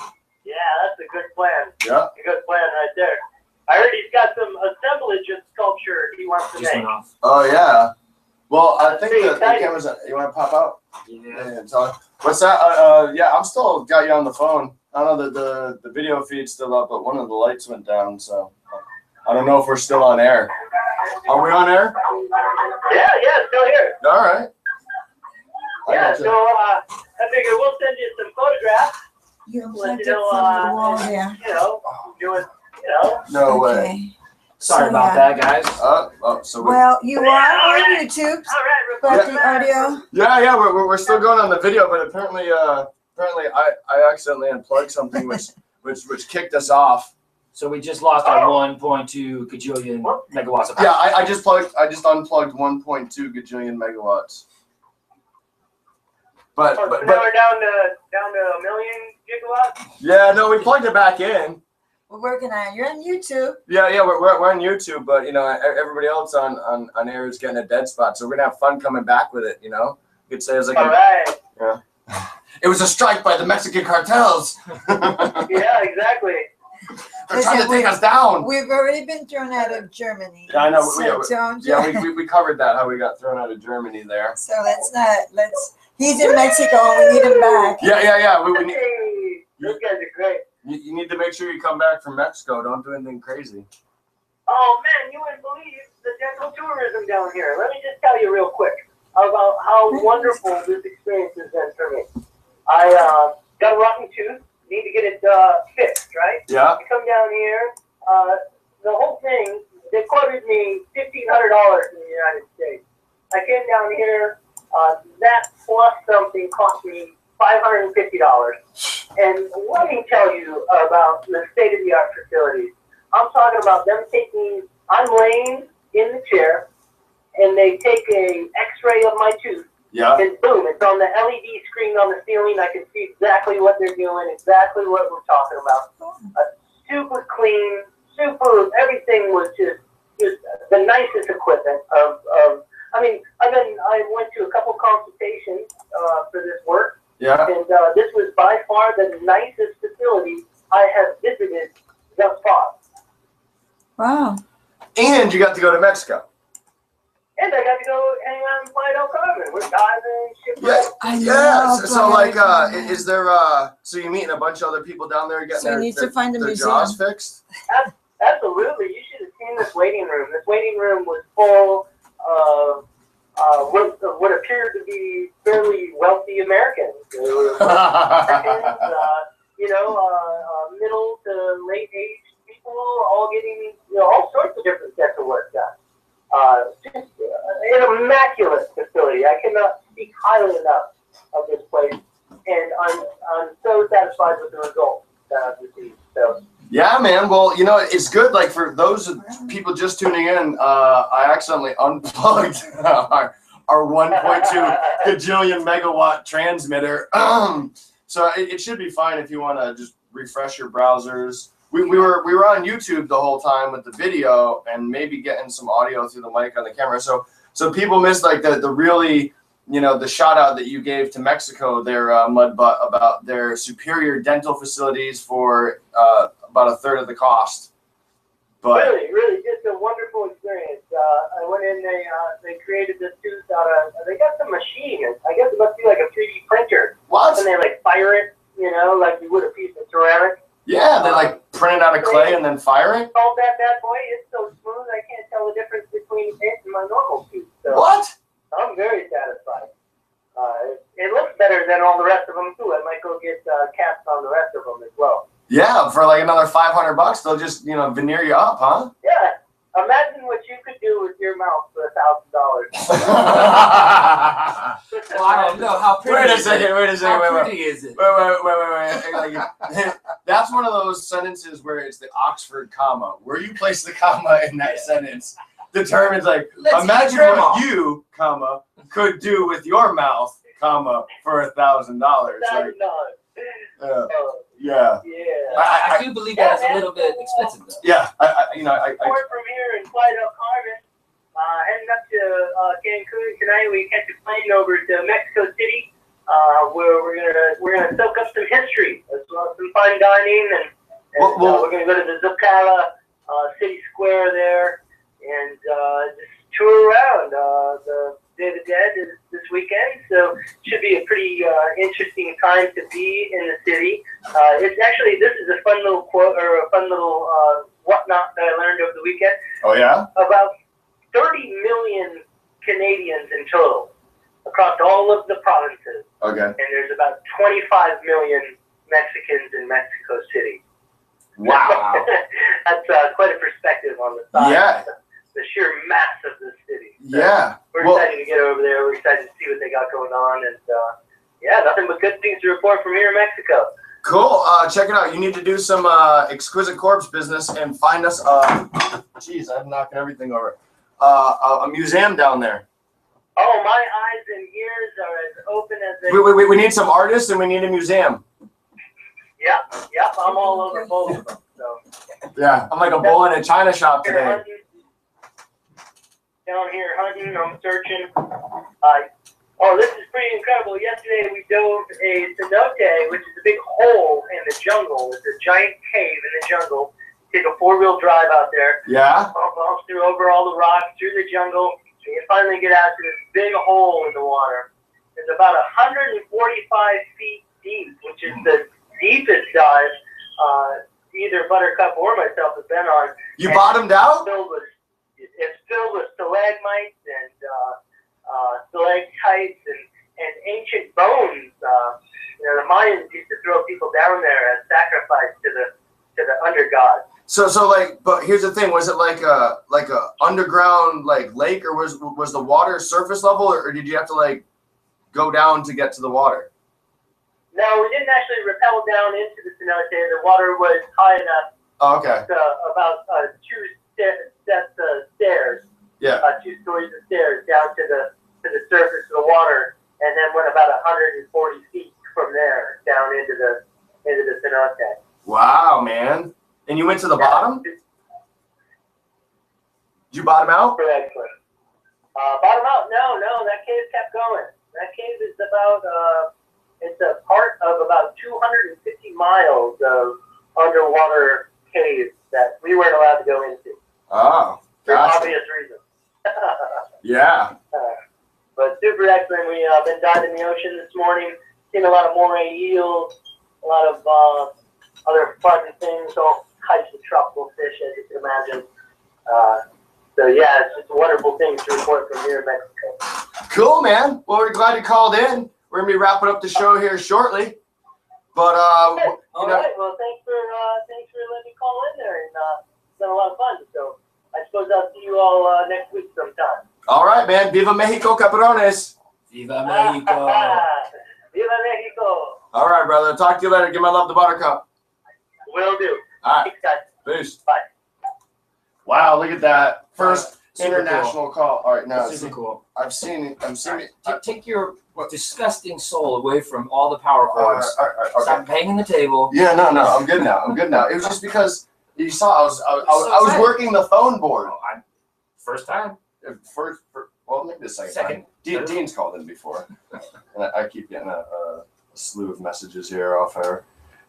Yeah, that's a good plan. Yeah. A good plan right there. I heard he's got some assemblage of sculpture he wants to Just make. went off. Oh yeah. Well, I think Pretty the exciting. camera's. You want to pop out? Yeah. What's that? Yeah, I'm still got you on the phone. I don't know that the video feed's still up, but one of the lights went down, so I don't know if we're still on air. Are we on air? Yeah, still here. All right. I Yeah, gotcha. so I figured we'll send you some photographs. You Let unplugged you it know, from the wall there. You know, doing, you know. No way. Okay. Sorry So, about yeah. that, guys. So we, Well, you Yeah, are all on right. YouTube, All right, but report the back. audio. yeah, we're still going on the video, but apparently I accidentally unplugged something which kicked us off. So we just lost our 1.2 gajillion megawatts of power. Yeah, I just unplugged 1.2 gajillion megawatts. But So now we're down to 1 million gigawatts. yeah, no, we plugged it back in. We're working on it. You're on YouTube. Yeah, we're on YouTube, but you know, everybody else on air is getting a dead spot, so we're gonna have fun coming back with it. You know, you could say it's like All right. it was a strike by the Mexican cartels. Yeah, exactly. They're trying to take us down. We've already been thrown out of Germany. Yeah, I know. So don't. Yeah, we covered that, how we got thrown out of Germany there. So he's in Mexico. We need him back. Yeah. We need, Hey, those guys are great. you need to make sure you come back from Mexico. Don't do anything crazy. Oh man, you wouldn't believe the dental tourism down here. Let me just tell you real quick about how wonderful this experience has been for me. I got a rotten tooth, need to get it fixed, right? Yeah. I come down here, the whole thing, they quoted me $1,500 in the United States. I came down here, that plus something cost me $550. And let me tell you about the state-of-the-art facilities. I'm talking about them I'm laying in the chair, and they take a x-ray of my tooth, Yeah. and boom, it's on the LED screen on the ceiling. I can see exactly what they're doing, exactly what we're talking about. Super clean, everything was just the nicest equipment I went to a couple consultations for this work, Yeah. and this was by far the nicest facility I have visited thus far. Wow. And you got to go to Mexico. And I got to go hang out and fly Del Carmen. We're diving, Yeah. I Yeah. love So like, Florida. is there so you meeting a bunch of other people down there getting So you need to find a their museum. jaws fixed? Absolutely. You should have seen this waiting room. This waiting room was full of what appeared to be fairly wealthy Americans. They were Americans, middle to late age people, all getting all sorts of different sets of work done. Just an immaculate facility. I cannot speak highly enough of this place, and I'm so satisfied with the results that I've received. So. Yeah, man. Well, it's good. Like for those people just tuning in, I accidentally unplugged our 1.2 gajillion megawatt transmitter. So it should be fine if you want to just refresh your browsers. We were on YouTube the whole time with the video and maybe getting some audio through the mic on the camera. So people missed like the really, the shout out that you gave to Mexico, their Mudbutt, about their superior dental facilities for about a third of the cost. But Really, just a wonderful experience. I went in. They created this tooth out of. They got some machine. I guess it must be like a 3D printer. What? And they like fire it, like you would a piece of ceramic. Yeah, they like print it out of clay and then fire it. Called that bad boy. It's so smooth. I can't tell the difference between it and my normal tooth. So What? I'm very satisfied. It looks better than all the rest of them too. I might go get caps on the rest of them as well. Yeah, for like another $500, they'll just veneer you up, huh? Yeah. Imagine what you could do with your mouth for $1,000. Well, I don't know how pretty. Wait a second. How pretty is it? Wait. Like, that's one of those sentences where it's the Oxford comma. Where you place the comma in that sentence determines, like, Let's imagine get what grandma. you, comma, could do with your mouth, comma, for $1,000. Like, yeah. I do believe that is a little bit expensive, though. Yeah. I Report from here in Playa del Carmen. Heading up to Cancun tonight. We catch a plane over to Mexico City, where we're gonna soak up some history as well as some fine dining, and we're gonna go to the Zocala City Square there, and just tour around. The Day of the Dead is this weekend, so should be a pretty interesting time to be in the city. It's actually, this is a fun little quote, or a fun little whatnot that I learned over the weekend. Oh yeah. About 30 million Canadians in total across all of the provinces. Okay. And there's about 25 million Mexicans in Mexico City. Wow. That's quite a perspective on the size. Yeah. The sheer mass of the city. So Yeah. we're excited to get over there. We're excited to see what they got going on. And yeah, nothing but good things to report from here in Mexico. Cool. Check it out. You need to do some Exquisite Corpse business and find us. Geez, I'm knocking everything over. A museum down there. Oh, my eyes and ears are as open as they. We need some artists and we need a museum. Yep. I'm all over both of them. So. Yeah, I'm like a bull in a china shop today. Down here hunting, I'm searching. This is pretty incredible. Yesterday we dove a cenote, which is a big hole in the jungle. It's a giant cave in the jungle. Take a 4-wheel drive out there. Yeah. Bounce through over all the rocks, through the jungle, and you finally get out to this big hole in the water. It's about 145 feet deep, which is the deepest dive either Buttercup or myself have been on. You bottomed out? It's filled with stalagmites and stalactites and ancient bones. The Mayans used to throw people down there as sacrifice to the under gods. So like, but here's the thing: was it like a underground like lake, or was the water surface level, or did you have to like go down to get to the water? No, we didn't actually rappel down into the cenote. The water was high enough. Oh, okay. About 2 sets of stairs. Yeah. 2 stories of stairs down to the surface of the water, and then went about 140 feet from there down into the cenote. Wow, man! And you went to the bottom? Did you bottom out? Excellent. Bottom out? No. That cave kept going. That cave is about it's a part of about 250 miles of underwater caves that we weren't allowed to go into. Oh, for gotcha. obvious reasons. Yeah. But super excellent. We been diving in the ocean this morning. Seen a lot of moray eels, a lot of other fun things, all types of tropical fish, as you can imagine. So yeah, it's just a wonderful thing to report from here in Mexico. Cool, man. Well, we're glad you called in. We're gonna be wrapping up the show here shortly. But all right. Well, thanks for letting me call in there, and it's been a lot of fun. So I suppose I'll see you all next week sometime. All right, man. Viva Mexico, cabrones. Viva Mexico. Viva Mexico. All right, brother. Talk to you later. Give my love to Buttercup. Will do. All right. Thanks, guys. Peace. Bye. Wow, look at that. First Super international call. All right, now Super cool. I've seen it. Take your disgusting soul away from all the power chords. Okay. Stop banging the table. Yeah, no. I'm good now. It was just because you saw I was working the phone board. Oh, first time. Well, maybe the second time. Dean's called in before. And I keep getting a slew of messages here off her.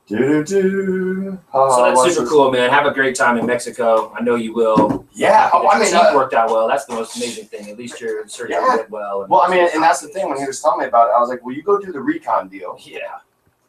Do. So that's super cool, man. Have a great time in Mexico. I know you will. Yeah. Oh, I mean, it worked out well. That's the most amazing thing. At least your surgery went well. Well, I mean, and that's the thing. When he was telling me about it, I was like, "Well, you go do the recon deal. Yeah.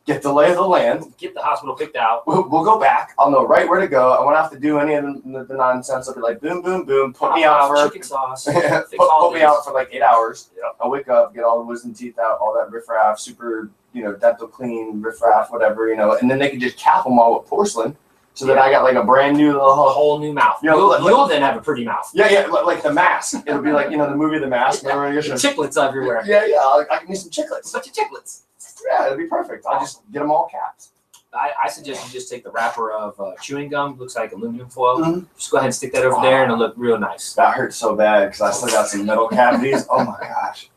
Get the lay of the land. Get the hospital picked out. We'll go back. I'll know right where to go. I won't have to do any of the nonsense. I'll be like, boom, boom, boom. Put me out for chicken sauce. put me out for like 8 hours. Yep. I'll wake up, get all the wisdom teeth out, all that riffraff, super, dental clean riffraff, whatever, and then they can just cap them all with porcelain, so that I got like a brand new a whole new mouth. You'll then have a pretty mouth. Yeah, like the mask. It'll be like the movie The Mask. Yeah. Chiclets everywhere. Yeah. I can use some chiclets. A bunch of chiclets. Yeah, it'd be perfect. I'll just get them all capped. I suggest you just take the wrapper of chewing gum. Looks like aluminum foil. Mm-hmm. Just go ahead and stick that over there, and it'll look real nice. That hurts so bad because I still got some metal cavities. Oh my gosh,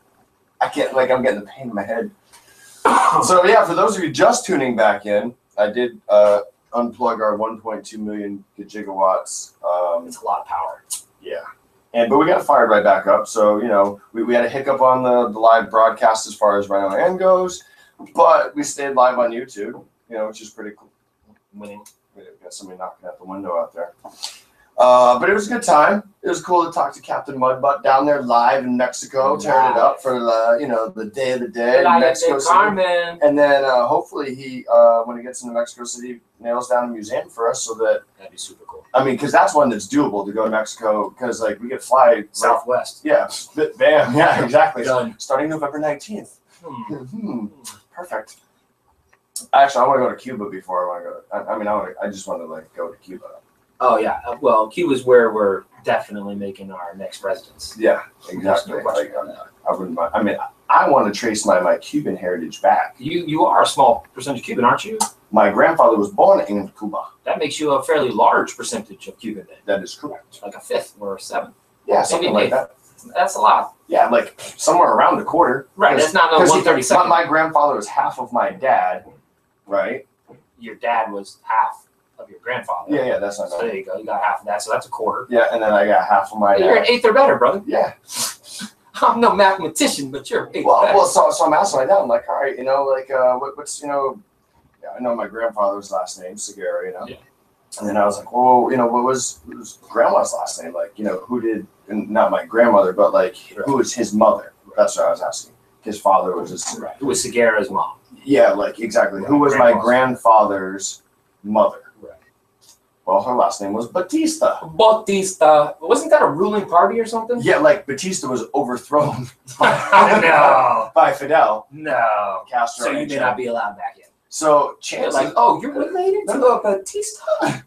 I'm getting the pain in my head. So yeah, for those of you just tuning back in, I did unplug our 1.2 million gigawatts. It's a lot of power. Yeah. But we got it fired right back up. So, we had a hiccup on the live broadcast as far as Rhino On Air goes, but we stayed live on YouTube, which is pretty cool. Winning. We got somebody knocking at the window out there. But it was a good time. It was cool to talk to Captain Mudbutt down there live in Mexico, tearing it up for the day of the day in Mexico City. And then hopefully he, when he gets into Mexico City, nails down a museum for us so that. That'd be super cool. I mean, because that's one that's doable to go to Mexico because we could fly Southwest. Yeah, bam. Yeah, exactly. Done. Starting November 19th. Perfect. Actually, I want to go to Cuba before I want to go. I just want to go to Cuba. Oh yeah, well, Cuba's where we're definitely making our next residence. Yeah, exactly. I wouldn't mind. I mean, I want to trace my Cuban heritage back. You are a small percentage Cuban, aren't you? My grandfather was born in Cuba. That makes you a fairly large percentage of Cuban then. That is correct. Like a fifth or a seventh. Yeah, something like that. That's a lot. Yeah, like somewhere around a quarter. Right, that's not 1/32. My grandfather was half of my dad, right? Your dad was half of your grandfather. Yeah, that's not so there you go. You got half of that, so that's a quarter. Yeah, and then I got half of my dad. You're an eighth or better, brother. Yeah. I'm no mathematician, but you're an eighth or better. Well, so I'm asking my dad, I'm like, all right, what's, I know my grandfather's last name, Segura, Yeah. And then I was like, well, what was grandma's last name? Like, who did, and not my grandmother, but who was his mother? That's what I was asking. His father was his. Right. Who was Segura's mom? Yeah, exactly. Right. Who was my grandfather's mother? Right. Well, her last name was Batista. Batista. Wasn't that a ruling party or something? Yeah, Batista was overthrown by Fidel. No. Castro. So you may not be allowed back in. So chances. You're related to a Batista?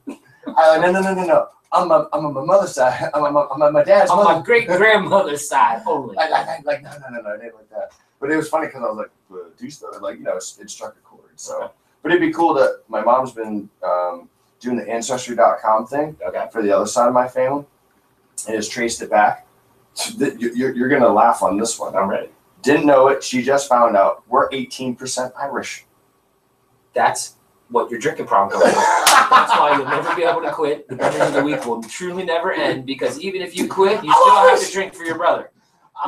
No. I'm my mother's side. I'm my dad's mother. On my great grandmother's side only. No, it ain't like that. But it was funny because I was like, Batista, it struck a chord. So, okay. But it'd be cool that my mom's been doing the Ancestry.com thing for the other side of my family, and has traced it back. You're gonna laugh on this one. I'm ready. Didn't know it. She just found out we're 18% Irish. That's what your drinking problem comes from. That's why you'll never be able to quit. The beginning of the week will truly never end because even if you quit, you still have to drink for your brother.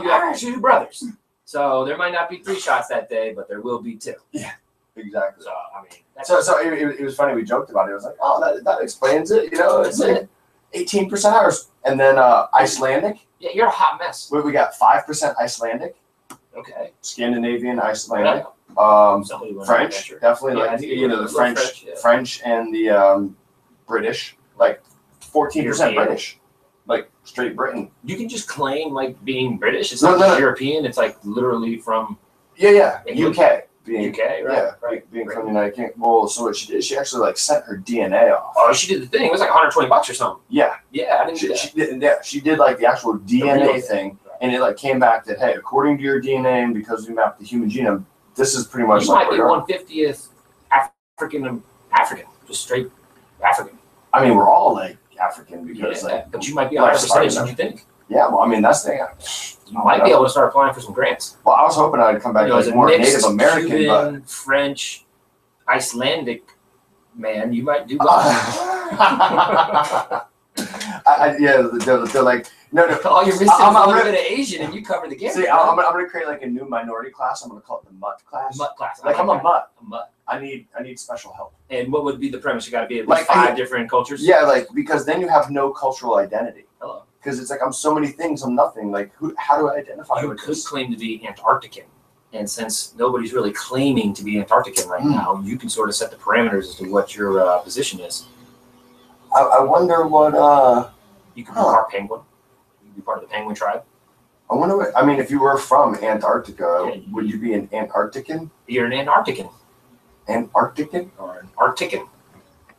You have 2 brothers. So there might not be 3 shots that day, but there will be 2. Yeah, exactly. So, I mean. So it was funny. We joked about it. It was like, oh, that explains it. It's like 18% Irish. And then Icelandic. Yeah, you're a hot mess. We got 5% Icelandic. Okay. Scandinavian, Icelandic. French, definitely the French and the British, 14% British, straight Britain. You can just claim being British. It's not European. It's literally from UK. UK, right? Yeah, right. Being from the United Kingdom. Well, so what she did, she actually sent her DNA off. Oh, she did the thing. It was $120 or something. Yeah. Yeah, I didn't do that. She did the actual DNA thing, and it came back that hey, according to your DNA, and because we mapped the human genome. This is pretty much you might be 1/50th African, just straight African. I mean, we're all African because but you might be a higher percentage than you think. Yeah, well, I mean that's the thing. You might be able to start applying for some grants. Well, I was hoping I'd come back as more Native American, Cuban, French, Icelandic man. You might do well. They're like. No. All you're missing is a little bit of Asian, and you cover the gamut. See, I'm gonna create a new minority class. I'm gonna call it the mutt class. Mutt class. I'm a mutt. I need special help. And what would be the premise? You got to be at least Like, five different cultures. Yeah, like because then you have no cultural identity. Hello. Because it's like I'm so many things, I'm nothing. Like how do I identify You with could this? claim to be Antarctican, and since nobody's really claiming to be Antarctican right now, you can sort of set the parameters as to what your position is. I wonder what You could be part penguin. You could be part of the penguin tribe. I wonder what I mean if you were from Antarctica, Yeah, would you be an Antarctican? You're an Antarctican Antarctican? or an Arctican.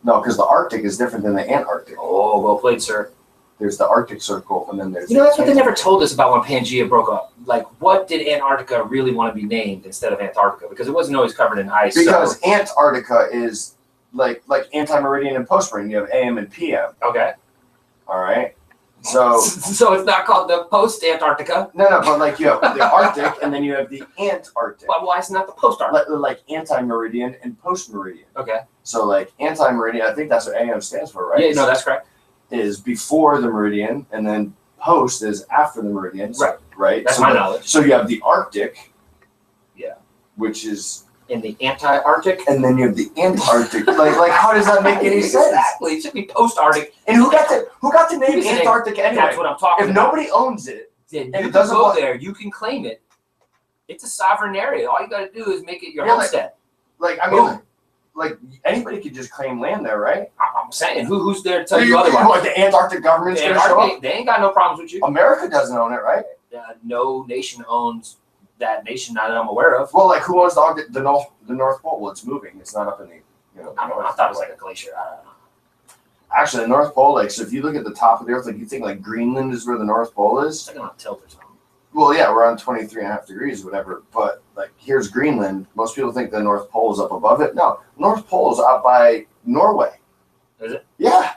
No, because the Arctic is different than the Antarctic. Oh, well played, sir. There's the Arctic Circle, and then there's. You know, that's what they never told us about when Pangea broke up. Like, what did Antarctica really want to be named instead of Antarctica? Because it wasn't always covered in ice. Because Antarctica is like anti-meridian and post-meridian. You have AM and PM. Okay. All right. So So it's not called the post-Antarctica. no, but like you have the Arctic, and then you have the Antarctic. But why is it not the post-Arctic? Like anti-meridian and post-meridian. Okay. So like anti-meridian, I think that's what AM stands for, right? Yeah, no, that's correct. Is before the meridian, and then post is after the meridian. Right. Right. That's so my knowledge. So you have the Arctic. Yeah. Which is. In the anti-Arctic. And then you have the Antarctic. like how does that make any sense? Exactly. It should be post-Arctic. And who got to name Antarctica anyway? That's what I'm talking If about. nobody owns it, Yeah, and you it can doesn't go want- there. You can claim it. It's a sovereign area. All you got to do is make it your Yeah, homestead. like I mean, like anybody could just claim land there, right? I'm saying, who's there to tell So you otherwise? What, the Antarctic government's The going to show Antarctic, up? they ain't got no problems with you. America doesn't own it, right? No nation owns that nation that I'm aware of. Well, like who owns the North Pole? Well, it's moving. It's not up in the I don't know. I thought it was like a glacier. I don't know. Actually, the North Pole, like so, if you look at the top of the Earth, like you think like Greenland is where the North Pole is. It's like on tilt or something. Well, yeah, we're on 23.5 degrees, whatever. But like, here's Greenland. Most people think the North Pole is up above it. No, North Pole is out by Norway. Is it? Yeah.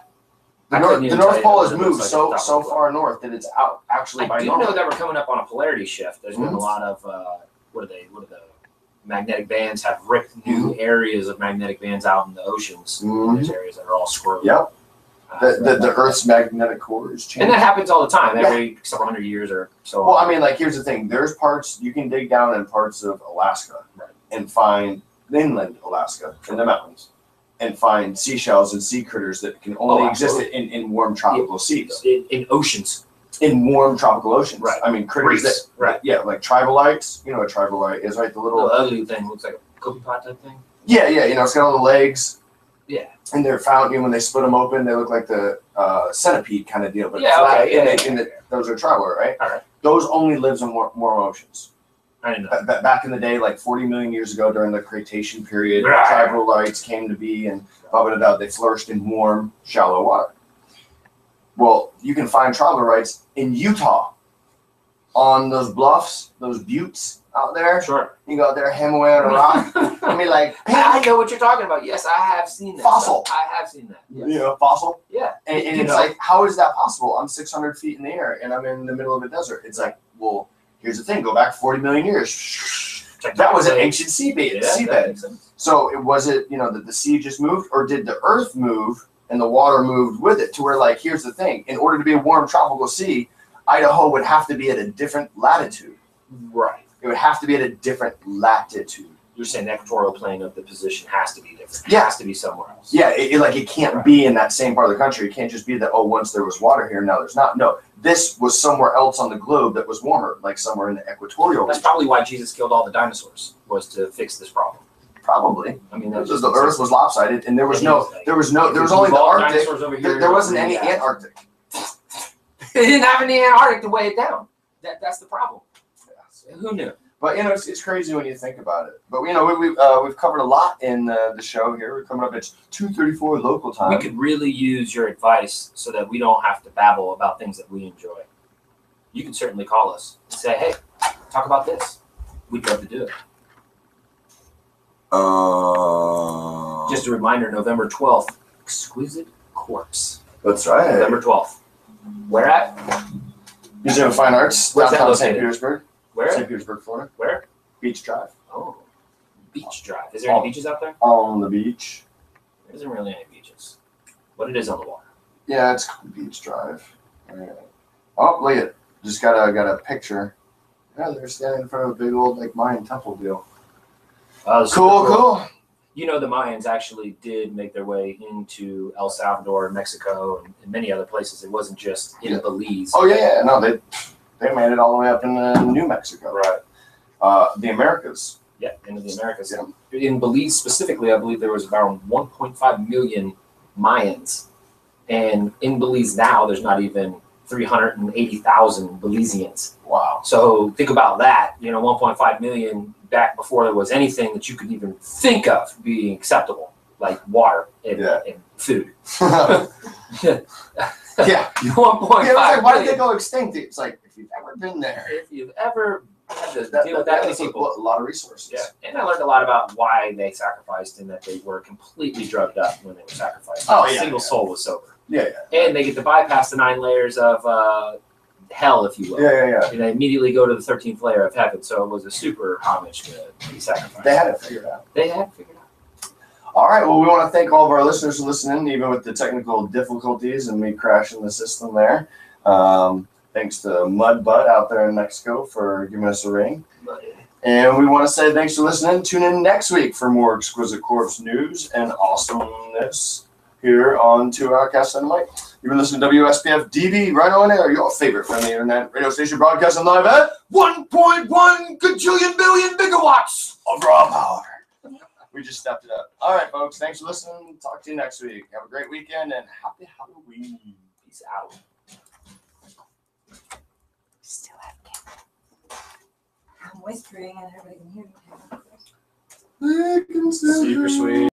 The I couldn't even North tell you Pole what has it moved looks like so at the top of the far north that it's out actually by I do Norway. know that we're coming up on a polarity shift. There's been a lot of what are the magnetic bands have ripped new areas of magnetic bands out in the oceans. And there's areas that are all screwed. Yep. The Earth's magnetic core is changing. And that happens all the time, every several hundred years or so. Well, I mean, like, here's the thing. There's parts, you can dig down in parts of Alaska and find inland Alaska in the mountains and find seashells and sea critters that can only exist in warm tropical seas. In oceans. In warm tropical oceans. Right. I mean, critters yeah, like tribolites. You know what a tribolite is, right? The little ugly thing looks like a cookie pot type thing. Yeah, it's got all the legs. Yeah. And they're found, when they split them open, they look like the centipede kind of deal, but Yeah, flat. okay, Those are tribolite, right? All right. Those only lives in warm oceans. I didn't know. Back in the day, like 40 million years ago, during the Cretaceous period, Right. tribolites came to be, and blah, blah, blah, they flourished in warm, shallow water. Well, you can find tribolites in Utah, on those bluffs, those buttes out there. Sure. You go out there, hammer away on a rock. I mean, like, I know what you're talking about. Yes, I have seen that. Fossil. I have seen that. Yes. Fossil. Yeah. And it's like, how is that possible? I'm 600 feet in the air, and I'm in the middle of a desert. It's like, well, here's the thing. Go back 40 million years. That was an ancient seabed. So was it, that the sea just moved, or did the earth move and the water moved with it to where, like, here's the thing. In order to be a warm tropical sea, Idaho would have to be at a different latitude. Right. It would have to be at a different latitude. You're saying the equatorial plane of the position has to be different. Yeah. It has to be somewhere else. Yeah, it can't be in that same part of the country. It can't just be that, once there was water here, now there's not. No, this was somewhere else on the globe that was warmer, like somewhere in the equatorial That's region. probably why Jesus killed all the dinosaurs, was to fix this problem. Probably. I mean, Because the Earth was lopsided, and there was only the Arctic. There wasn't any Antarctic. They didn't have any Antarctic to weigh it down. That's the problem. Yeah. Who knew? But it's crazy when you think about it. But we've covered a lot in the show here. We're coming up at 2:34 local time. We could really use your advice so that we don't have to babble about things that we enjoy. You can certainly call us and say, "Hey, talk about this." We'd love to do it. Just a reminder: November 12th, Exquisite Corpse. That's right. November 12th. Where at? Museum of Fine Arts, Where's that downtown St. located? Petersburg. Where? St. Petersburg, Florida. Where? Beach Drive. Oh, Beach Drive. Is there any beaches out there? On the beach. There isn't really any beaches, but it is on the water. Yeah, it's Beach Drive. Right. Oh, look at it. Just got a picture. Yeah, they're standing in front of a big old Mayan temple deal. Oh, Cool. You know, the Mayans actually did make their way into El Salvador, Mexico, and many other places. It wasn't just in Belize. Oh yeah. No, they made it all the way up in New Mexico. Right. The Americas. Yeah, into the Americas. Yeah. In Belize specifically, I believe there was around 1.5 million Mayans. And in Belize now, there's not even 380,000 Belizeans. Wow. So think about that. 1.5 million back before there was anything that you could even think of being acceptable, like water and food. Yeah. 1.5 Like, why did million. they go extinct? It's like, if you've ever been there, If you've ever had to deal with that many that's people. a lot of resources. Yeah, and I learned a lot about why they sacrificed and that they were completely drugged up when they were sacrificed. Oh, Not a yeah, single yeah. soul was sober. Yeah. And they get to bypass the 9 layers of hell, if you will. Yeah. And they immediately go to the 13th layer of heaven. So it was a super homage to the sacrifice. They had it figured out. They had it figured out. All right. Well, we want to thank all of our listeners for listening, even with the technical difficulties and me crashing the system there. Thanks to Mudbutt out there in Mexico for giving us a ring. And we want to say thanks for listening. Tune in next week for more Exquisite Corpse news and awesomeness here on Outcast A Mic. You've been listening to WSPF-DB, Rhino On Air, your favorite friendly internet radio station broadcasting live at 1.1 gajillion billion gigawatts of raw power. We just stepped it up. All right, folks. Thanks for listening. Talk to you next week. Have a great weekend and happy Halloween. Peace out. Still have camera. I'm whispering and everybody can hear me. Super Super sweet.